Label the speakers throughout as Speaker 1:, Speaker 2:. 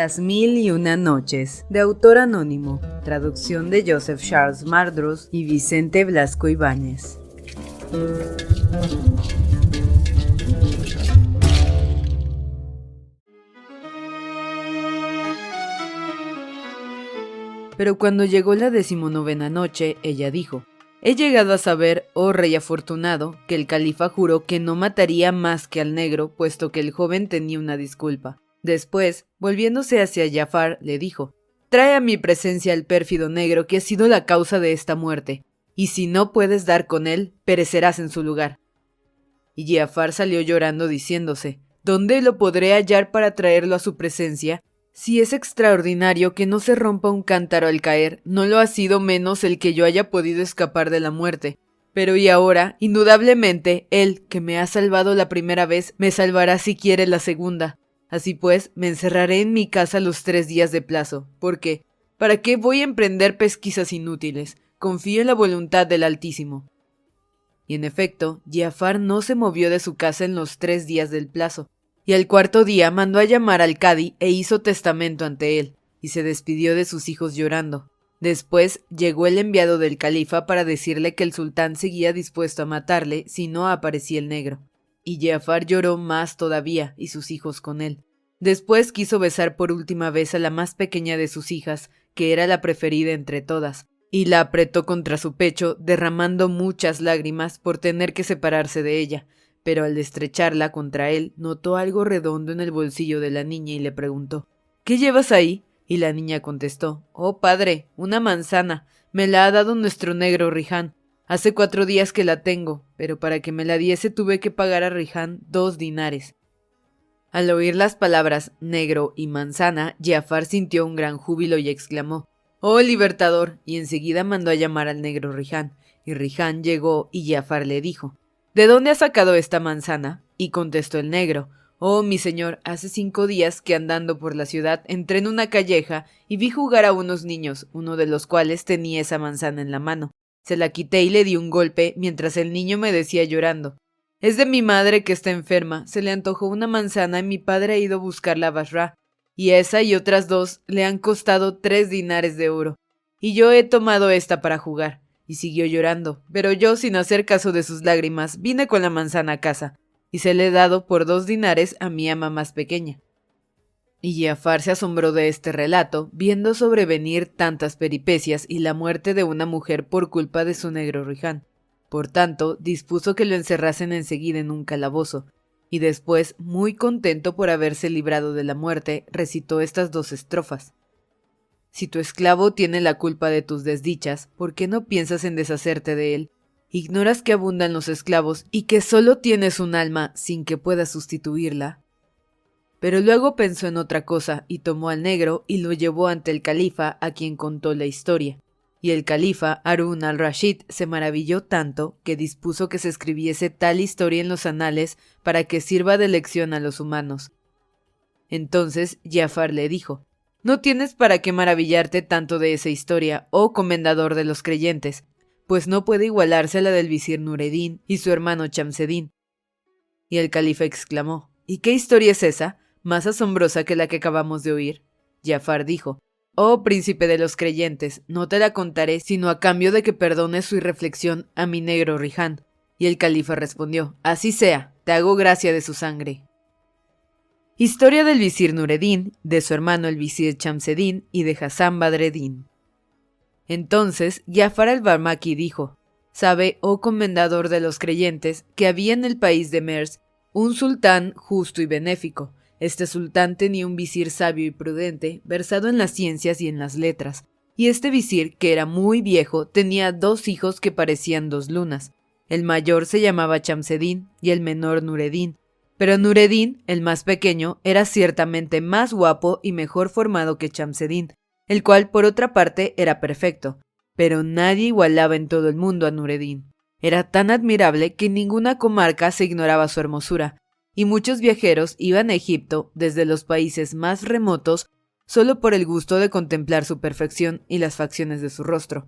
Speaker 1: Las mil y una noches, de autor anónimo, traducción de Joseph Charles Mardrus y Vicente Blasco Ibáñez. Pero cuando llegó la 19ª noche, ella dijo: «He llegado a saber, oh rey afortunado, que el califa juró que no mataría más que al negro, puesto que el joven tenía una disculpa». Después, volviéndose hacia Jafar, le dijo: «Trae a mi presencia al pérfido negro que ha sido la causa de esta muerte, y si no puedes dar con él, perecerás en su lugar». Y Jafar salió llorando diciéndose: «¿Dónde lo podré hallar para traerlo a su presencia? Si es extraordinario que no se rompa un cántaro al caer, no lo ha sido menos el que yo haya podido escapar de la muerte. Pero y ahora, indudablemente, él, que me ha salvado la primera vez, me salvará si quiere la segunda. Así pues, me encerraré en mi casa los 3 días de plazo, porque ¿para qué voy a emprender pesquisas inútiles? Confío en la voluntad del Altísimo». Y en efecto, Jafar no se movió de su casa en los 3 días del plazo, y al 4.º día mandó a llamar al cadi e hizo testamento ante él, y se despidió de sus hijos llorando. Después llegó el enviado del califa para decirle que el sultán seguía dispuesto a matarle si no aparecía el negro. Y Jafar lloró más todavía, y sus hijos con él. Después quiso besar por última vez a la más pequeña de sus hijas, que era la preferida entre todas, y la apretó contra su pecho, derramando muchas lágrimas por tener que separarse de ella. Pero al estrecharla contra él, notó algo redondo en el bolsillo de la niña y le preguntó: «¿Qué llevas ahí?». Y la niña contestó: «Oh padre, una manzana, me la ha dado nuestro negro Rihán. Hace 4 días que la tengo, pero para que me la diese tuve que pagar a Rihán 2 dinares». Al oír las palabras negro y manzana, Jafar sintió un gran júbilo y exclamó: «¡Oh libertador!», y enseguida mandó a llamar al negro Rihán. Y Rihán llegó y Jafar le dijo: «¿De dónde has sacado esta manzana?». Y contestó el negro: «Oh, mi señor, hace 5 días que andando por la ciudad entré en una calleja y vi jugar a unos niños, uno de los cuales tenía esa manzana en la mano. Se la quité y le di un golpe mientras el niño me decía llorando: «Es de mi madre que está enferma, se le antojó una manzana y mi padre ha ido a buscarla a Basra, y esa y otras 2 le han costado 3 dinares de oro, y yo he tomado esta para jugar». Y siguió llorando, pero yo, sin hacer caso de sus lágrimas, vine con la manzana a casa, y se le he dado por 2 dinares a mi ama más pequeña. Y Jafar se asombró de este relato, viendo sobrevenir tantas peripecias y la muerte de una mujer por culpa de su negro Rihán. Por tanto, dispuso que lo encerrasen enseguida en un calabozo, y después, muy contento por haberse librado de la muerte, recitó estas 2 estrofas. «Si tu esclavo tiene la culpa de tus desdichas, ¿por qué no piensas en deshacerte de él? ¿Ignoras que abundan los esclavos y que solo tienes un alma sin que puedas sustituirla?». Pero luego pensó en otra cosa y tomó al negro y lo llevó ante el califa, a quien contó la historia. Y el califa Harún al-Rashid se maravilló tanto que dispuso que se escribiese tal historia en los anales para que sirva de lección a los humanos. Entonces Jafar le dijo: «No tienes para qué maravillarte tanto de esa historia, oh comendador de los creyentes, pues no puede igualarse a la del visir Nureddin y su hermano Chamseddin». Y el califa exclamó: «¿Y qué historia es esa, más asombrosa que la que acabamos de oír?». Jafar dijo: «Oh príncipe de los creyentes, no te la contaré sino a cambio de que perdones su irreflexión a mi negro Rihán». Y el califa respondió: «Así sea, te hago gracia de su sangre». Historia del visir Nureddin, de su hermano el visir Chamseddin y de Hassan Badreddin. Entonces Jafar al-Barmaki dijo: «Sabe, oh comendador de los creyentes, que había en el país de Mers un sultán justo y benéfico. Este sultán tenía un visir sabio y prudente, versado en las ciencias y en las letras, y este visir, que era muy viejo, tenía 2 hijos que parecían 2 lunas. El mayor se llamaba Chamseddin y el menor Nureddin. Pero Nureddin, el más pequeño, era ciertamente más guapo y mejor formado que Chamseddin, el cual por otra parte era perfecto, pero nadie igualaba en todo el mundo a Nureddin. Era tan admirable que en ninguna comarca se ignoraba su hermosura, y muchos viajeros iban a Egipto desde los países más remotos solo por el gusto de contemplar su perfección y las facciones de su rostro.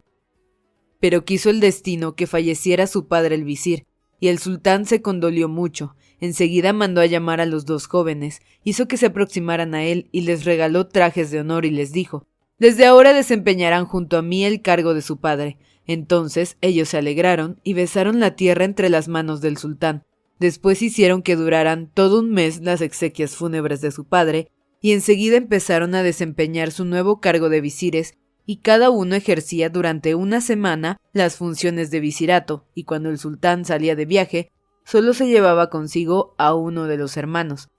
Speaker 1: Pero quiso el destino que falleciera su padre el visir, y el sultán se condolió mucho. Enseguida mandó a llamar a los dos jóvenes, hizo que se aproximaran a él y les regaló trajes de honor y les dijo: «Desde ahora desempeñarán junto a mí el cargo de su padre». Entonces ellos se alegraron y besaron la tierra entre las manos del sultán. Después hicieron que duraran todo un mes las exequias fúnebres de su padre, y enseguida empezaron a desempeñar su nuevo cargo de visires, y cada uno ejercía durante una semana las funciones de visirato, y cuando el sultán salía de viaje, solo se llevaba consigo a uno de los hermanos.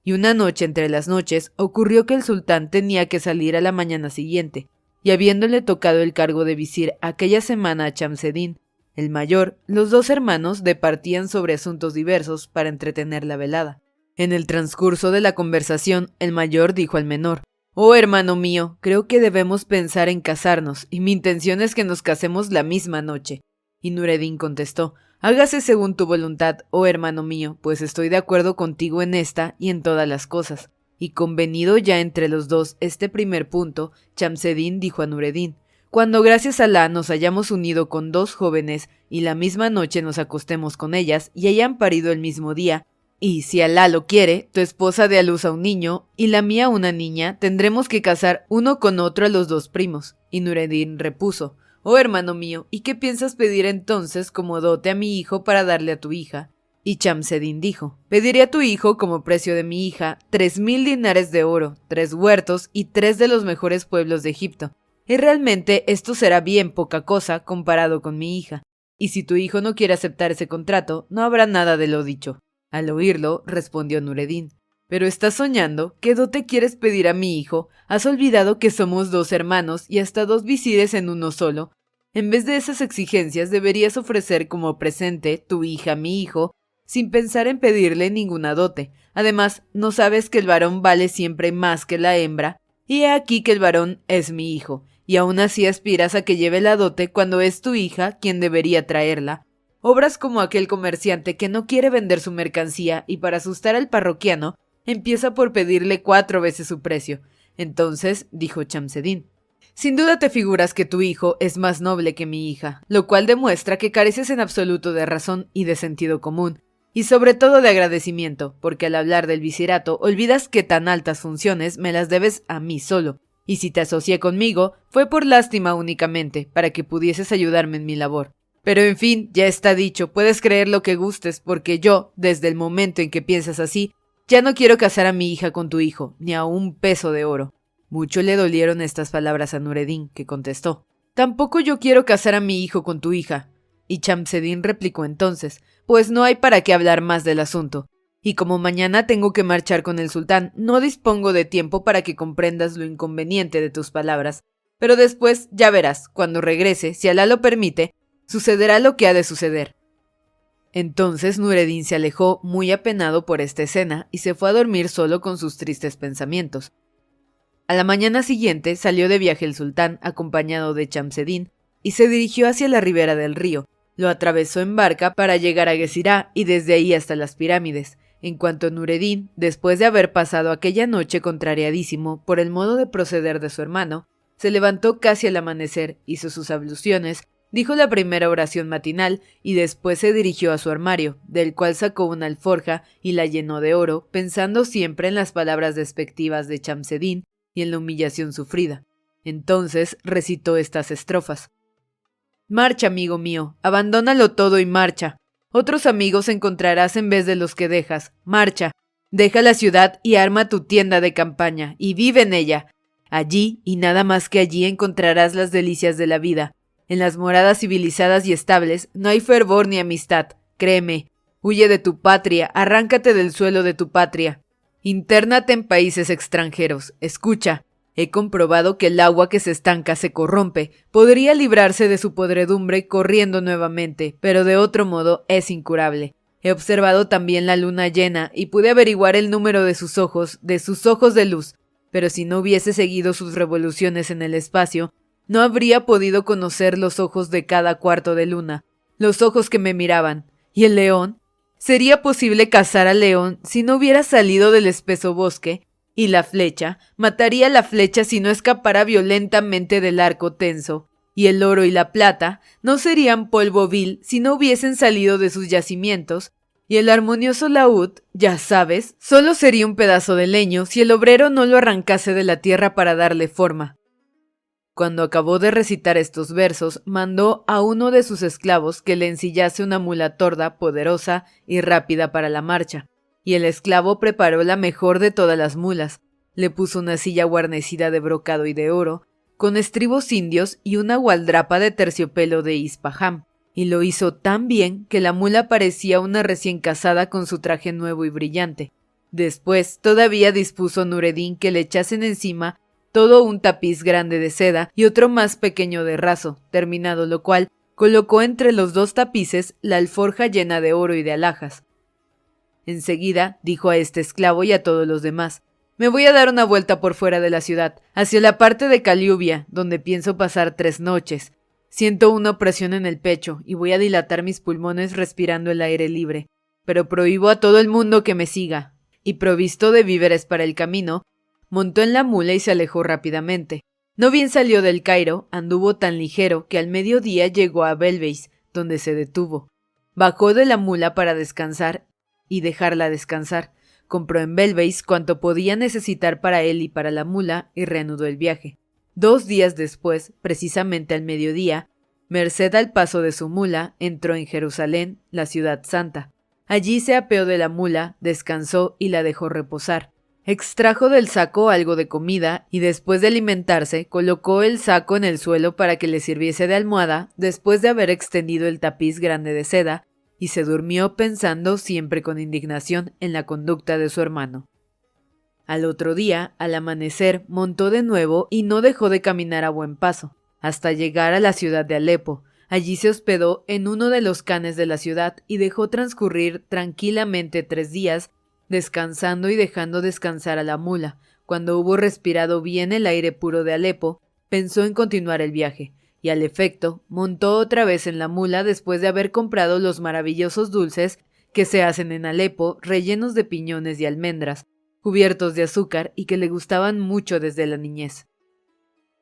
Speaker 1: Y una noche entre las noches ocurrió que el sultán tenía que salir a la mañana siguiente, y habiéndole tocado el cargo de visir aquella semana a Chamseddin, el mayor, los dos hermanos departían sobre asuntos diversos para entretener la velada. En el transcurso de la conversación, el mayor dijo al menor: «Oh, hermano mío, creo que debemos pensar en casarnos, y mi intención es que nos casemos la misma noche». Y Nureddin contestó: «Hágase según tu voluntad, oh hermano mío, pues estoy de acuerdo contigo en esta y en todas las cosas». Y convenido ya entre los dos este primer punto, Chamseddin dijo a Nureddin: «Cuando gracias a Alá nos hayamos unido con dos jóvenes y la misma noche nos acostemos con ellas y hayan parido el mismo día, y si Alá lo quiere, tu esposa dé a luz a un niño y la mía una niña, tendremos que casar uno con otro a los dos primos». Y Nureddin repuso: «Oh hermano mío, ¿y qué piensas pedir entonces como dote a mi hijo para darle a tu hija?». Y Chamseddin dijo: «Pediré a tu hijo como precio de mi hija 3.000 dinares de oro, 3 huertos y 3 de los mejores pueblos de Egipto. Y realmente esto será bien poca cosa comparado con mi hija. Y si tu hijo no quiere aceptar ese contrato, no habrá nada de lo dicho». Al oírlo, respondió Nureddin: «¿Pero estás soñando? ¿Qué dote quieres pedir a mi hijo? ¿Has olvidado que somos dos hermanos y hasta dos visires en uno solo? En vez de esas exigencias deberías ofrecer como presente tu hija a mi hijo, sin pensar en pedirle ninguna dote. Además, ¿no sabes que el varón vale siempre más que la hembra? Y he aquí que el varón es mi hijo, y aún así aspiras a que lleve la dote cuando es tu hija quien debería traerla. Obras como aquel comerciante que no quiere vender su mercancía y para asustar al parroquiano empieza por pedirle 4 veces su precio». Entonces dijo Chamseddin: «Sin duda te figuras que tu hijo es más noble que mi hija, lo cual demuestra que careces en absoluto de razón y de sentido común, y sobre todo de agradecimiento, porque al hablar del visirato olvidas que tan altas funciones me las debes a mí solo, y si te asocié conmigo fue por lástima únicamente, para que pudieses ayudarme en mi labor. Pero en fin, ya está dicho, puedes creer lo que gustes, porque yo, desde el momento en que piensas así, ya no quiero casar a mi hija con tu hijo, ni a un peso de oro». Mucho le dolieron estas palabras a Nureddin, que contestó: «Tampoco yo quiero casar a mi hijo con tu hija». Y Chamseddin replicó entonces: «Pues no hay para qué hablar más del asunto. Y como mañana tengo que marchar con el sultán, no dispongo de tiempo para que comprendas lo inconveniente de tus palabras. Pero después, ya verás, cuando regrese, si Alá lo permite, sucederá lo que ha de suceder». Entonces Nureddin se alejó muy apenado por esta escena y se fue a dormir solo con sus tristes pensamientos. A la mañana siguiente salió de viaje el sultán, acompañado de Chamseddin, y se dirigió hacia la ribera del río. Lo atravesó en barca para llegar a Guesirá y desde ahí hasta las pirámides. En cuanto Nureddin, después de haber pasado aquella noche contrariadísimo por el modo de proceder de su hermano, se levantó casi al amanecer, hizo sus abluciones, dijo la primera oración matinal y después se dirigió a su armario, del cual sacó una alforja y la llenó de oro, pensando siempre en las palabras despectivas de Chamseddin y en la humillación sufrida. Entonces recitó estas estrofas: «Marcha, amigo mío, abandónalo todo y marcha. Otros amigos encontrarás en vez de los que dejas. Marcha, deja la ciudad y arma tu tienda de campaña, y vive en ella. Allí, y nada más que allí, encontrarás las delicias de la vida. En las moradas civilizadas y estables no hay fervor ni amistad. Créeme, huye de tu patria, arráncate del suelo de tu patria. Intérnate en países extranjeros. Escucha, he comprobado que el agua que se estanca se corrompe. Podría librarse de su podredumbre corriendo nuevamente, pero de otro modo es incurable. He observado también la luna llena y pude averiguar el número de sus ojos de luz, pero si no hubiese seguido sus revoluciones en el espacio, no habría podido conocer los ojos de cada cuarto de luna, los ojos que me miraban. ¿Y el león? ¿Sería posible cazar al león si no hubiera salido del espeso bosque? ¿Y la flecha? Mataría la flecha si no escapara violentamente del arco tenso. y el oro y la plata no serían polvo vil si no hubiesen salido de sus yacimientos, y el armonioso laúd, ya sabes, solo sería un pedazo de leño si el obrero no lo arrancase de la tierra para darle forma. Cuando acabó de recitar estos versos, mandó a uno de sus esclavos que le ensillase una mula torda, poderosa y rápida para la marcha, y el esclavo preparó la mejor de todas las mulas, le puso una silla guarnecida de brocado y de oro, con estribos indios y una gualdrapa de terciopelo de Ispahán, y lo hizo tan bien que la mula parecía una recién casada con su traje nuevo y brillante. Después todavía dispuso Nureddin que le echasen encima todo un tapiz grande de seda y otro más pequeño de raso, terminado lo cual, colocó entre los dos tapices la alforja llena de oro y de alhajas. Enseguida dijo a este esclavo y a todos los demás: «Me voy a dar una vuelta por fuera de la ciudad, hacia la parte de Caliubia, donde pienso pasar 3 noches. Siento una opresión en el pecho y voy a dilatar mis pulmones respirando el aire libre, pero prohíbo a todo el mundo que me siga». Y provisto de víveres para el camino, montó en la mula y se alejó rápidamente. No bien salió del Cairo, anduvo tan ligero que al mediodía llegó a Belbeis, donde se detuvo. Bajó de la mula para descansar y dejarla descansar. Compró en Belbeis cuanto podía necesitar para él y para la mula y reanudó el viaje. 2 días después, precisamente al mediodía, merced al paso de su mula, entró en Jerusalén, la ciudad santa. Allí se apeó de la mula, descansó y la dejó reposar. Extrajo del saco algo de comida y después de alimentarse, colocó el saco en el suelo para que le sirviese de almohada después de haber extendido el tapiz grande de seda, y se durmió pensando siempre con indignación en la conducta de su hermano. Al otro día, al amanecer, montó de nuevo y no dejó de caminar a buen paso, hasta llegar a la ciudad de Alepo. Allí se hospedó en uno de los canes de la ciudad y dejó transcurrir tranquilamente 3 días, descansando y dejando descansar a la mula. Cuando hubo respirado bien el aire puro de Alepo, pensó en continuar el viaje, y al efecto montó otra vez en la mula después de haber comprado los maravillosos dulces que se hacen en Alepo, rellenos de piñones y almendras, cubiertos de azúcar y que le gustaban mucho desde la niñez.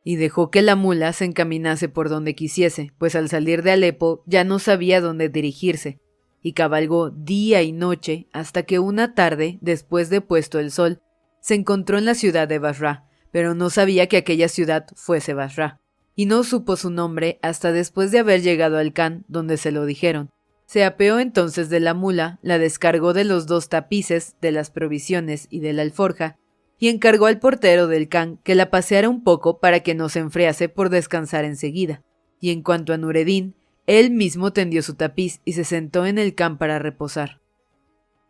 Speaker 1: Y dejó que la mula se encaminase por donde quisiese, pues al salir de Alepo ya no sabía dónde dirigirse, y cabalgó día y noche hasta que una tarde, después de puesto el sol, se encontró en la ciudad de Basra, pero no sabía que aquella ciudad fuese Basra, y no supo su nombre hasta después de haber llegado al Khan, donde se lo dijeron. Se apeó entonces de la mula, la descargó de los 2 tapices, de las provisiones y de la alforja, y encargó al portero del Khan que la paseara un poco para que no se enfriase por descansar enseguida. Y en cuanto a Nureddin, él mismo tendió su tapiz y se sentó en el Khan para reposar.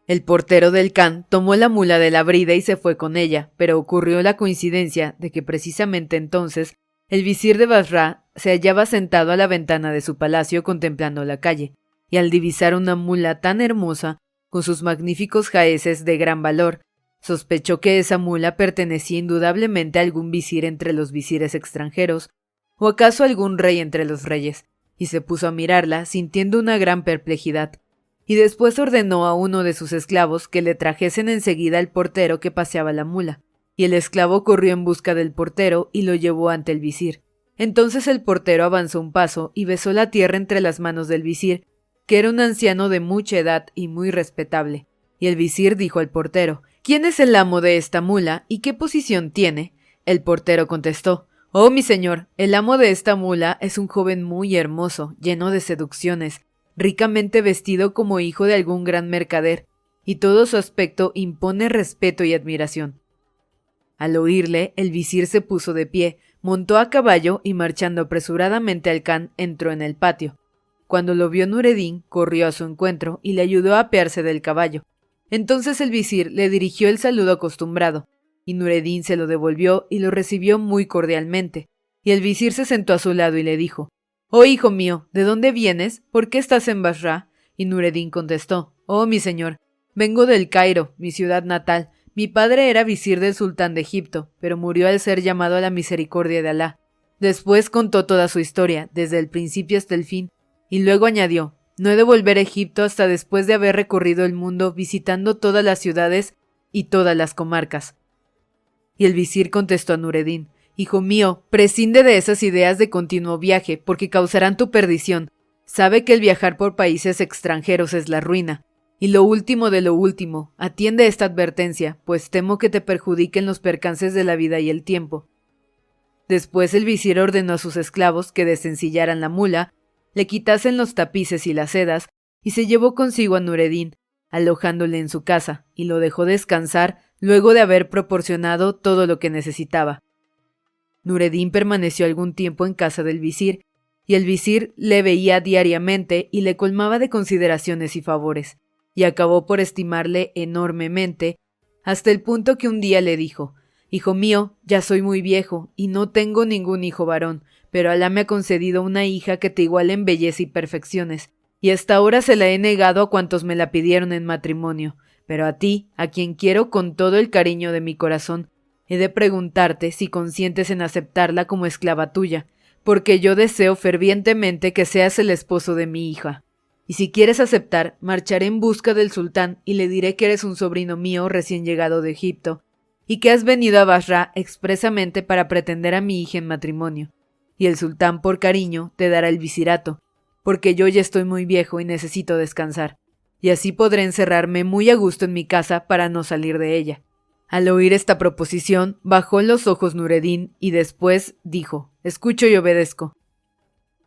Speaker 1: El portero del Khan tomó la mula de la brida y se fue con ella, pero ocurrió la coincidencia de que precisamente entonces el visir de Basra se hallaba sentado a la ventana de su palacio contemplando la calle, y al divisar una mula tan hermosa, con sus magníficos jaeces de gran valor, sospechó que esa mula pertenecía indudablemente a algún visir entre los visires extranjeros, o acaso a algún rey entre los reyes, y se puso a mirarla sintiendo una gran perplejidad, y después ordenó a uno de sus esclavos que le trajesen enseguida al portero que paseaba la mula, y el esclavo corrió en busca del portero y lo llevó ante el visir. Entonces el portero avanzó un paso y besó la tierra entre las manos del visir, que era un anciano de mucha edad y muy respetable, y el visir dijo al portero: «¿Quién es el amo de esta mula y qué posición tiene?» El portero contestó: «Oh, mi señor, el amo de esta mula es un joven muy hermoso, lleno de seducciones, ricamente vestido como hijo de algún gran mercader, y todo su aspecto impone respeto y admiración». Al oírle, el visir se puso de pie, montó a caballo y marchando apresuradamente al Khan entró en el patio. Cuando lo vio Nureddin, corrió a su encuentro y le ayudó a apearse del caballo. Entonces el visir le dirigió el saludo acostumbrado, y Nureddin se lo devolvió y lo recibió muy cordialmente, y el visir se sentó a su lado y le dijo: «Oh, hijo mío, ¿de dónde vienes? ¿Por qué estás en Basra?» Y Nureddin contestó: «Oh, mi señor, vengo del Cairo, mi ciudad natal. Mi padre era visir del sultán de Egipto, pero murió al ser llamado a la misericordia de Alá». Después contó toda su historia, desde el principio hasta el fin, y luego añadió: «No he de volver a Egipto hasta después de haber recorrido el mundo visitando todas las ciudades y todas las comarcas». Y el visir contestó a Nureddin: Hijo mío, prescinde de esas ideas de continuo viaje, porque causarán tu perdición. Sabe que el viajar por países extranjeros es la ruina. Y lo último de lo último, atiende esta advertencia, pues temo que te perjudiquen los percances de la vida y el tiempo. Después el visir ordenó a sus esclavos que desencillaran la mula, le quitasen los tapices y las sedas, y se llevó consigo a Nureddin, alojándole en su casa, y lo dejó descansar luego de haber proporcionado todo lo que necesitaba. Nureddin permaneció algún tiempo en casa del visir, y el visir le veía diariamente y le colmaba de consideraciones y favores, y acabó por estimarle enormemente, hasta el punto que un día le dijo: «Hijo mío, ya soy muy viejo, y no tengo ningún hijo varón, pero Alá me ha concedido una hija que te iguale en belleza y perfecciones, y hasta ahora se la he negado a cuantos me la pidieron en matrimonio, pero a ti, a quien quiero con todo el cariño de mi corazón, he de preguntarte si consientes en aceptarla como esclava tuya, porque yo deseo fervientemente que seas el esposo de mi hija. Y si quieres aceptar, marcharé en busca del sultán y le diré que eres un sobrino mío recién llegado de Egipto, y que has venido a Basra expresamente para pretender a mi hija en matrimonio. Y el sultán, por cariño, te dará el visirato, porque yo ya estoy muy viejo y necesito descansar, y así podré encerrarme muy a gusto en mi casa para no salir de ella». Al oír esta proposición, bajó los ojos Nureddin y después dijo: «Escucho y obedezco».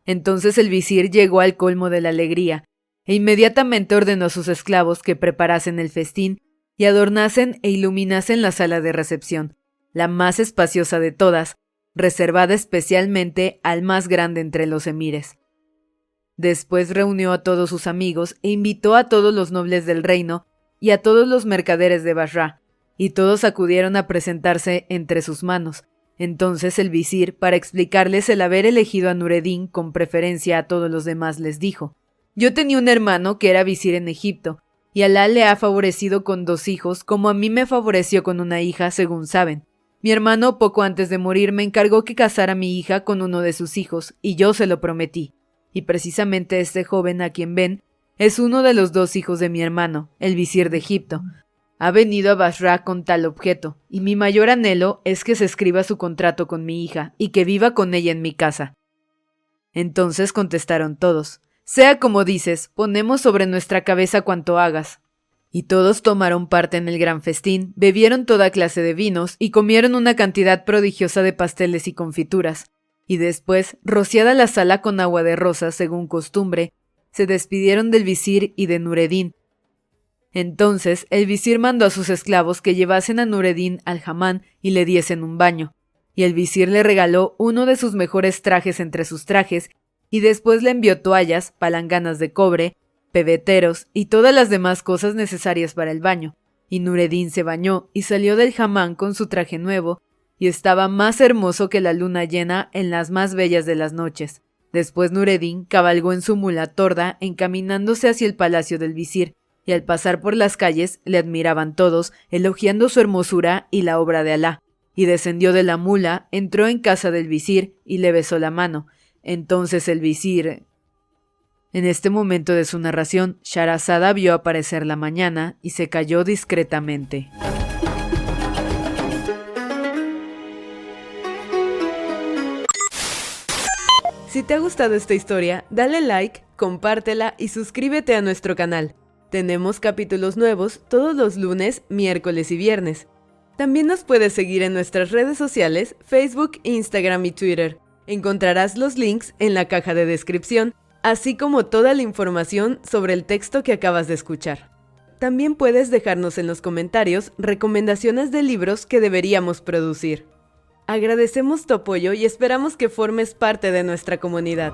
Speaker 1: Entonces el visir llegó al colmo de la alegría, e inmediatamente ordenó a sus esclavos que preparasen el festín y adornasen e iluminasen la sala de recepción, la más espaciosa de todas, reservada especialmente al más grande entre los emires. Después reunió a todos sus amigos e invitó a todos los nobles del reino y a todos los mercaderes de Basra, y todos acudieron a presentarse entre sus manos. Entonces el visir, para explicarles el haber elegido a Nureddin con preferencia a todos los demás, les dijo: «Yo tenía un hermano que era visir en Egipto, y Alá le ha favorecido con 2 hijos, como a mí me favoreció con una hija, según saben. Mi hermano, poco antes de morir, me encargó que casara a mi hija con uno de sus hijos, y yo se lo prometí. Y precisamente este joven a quien ven es uno de los 2 hijos de mi hermano, el visir de Egipto. Ha venido a Basra con tal objeto, y mi mayor anhelo es que se escriba su contrato con mi hija y que viva con ella en mi casa». Entonces contestaron todos: «Sea como dices, ponemos sobre nuestra cabeza cuanto hagas». Y todos tomaron parte en el gran festín, bebieron toda clase de vinos y comieron una cantidad prodigiosa de pasteles y confituras. Y después, rociada la sala con agua de rosas según costumbre, se despidieron del visir y de Nureddin. Entonces el visir mandó a sus esclavos que llevasen a Nureddin al hamán y le diesen un baño, y el visir le regaló uno de sus mejores trajes entre sus trajes, y después le envió toallas, palanganas de cobre, pebeteros y todas las demás cosas necesarias para el baño, y Nureddin se bañó y salió del hamán con su traje nuevo, y estaba más hermoso que la luna llena en las más bellas de las noches. Después Nureddin cabalgó en su mula torda encaminándose hacia el palacio del visir, y al pasar por las calles le admiraban todos, elogiando su hermosura y la obra de Alá. Y descendió de la mula, entró en casa del visir y le besó la mano. Entonces el visir... En este momento de su narración, Shahrazada vio aparecer la mañana y se calló discretamente. Si te ha gustado esta historia, dale like, compártela y suscríbete a nuestro canal. Tenemos capítulos nuevos todos los lunes, miércoles y viernes. También nos puedes seguir en nuestras redes sociales, Facebook, Instagram y Twitter. Encontrarás los links en la caja de descripción, así como toda la información sobre el texto que acabas de escuchar. También puedes dejarnos en los comentarios recomendaciones de libros que deberíamos producir. Agradecemos tu apoyo y esperamos que formes parte de nuestra comunidad.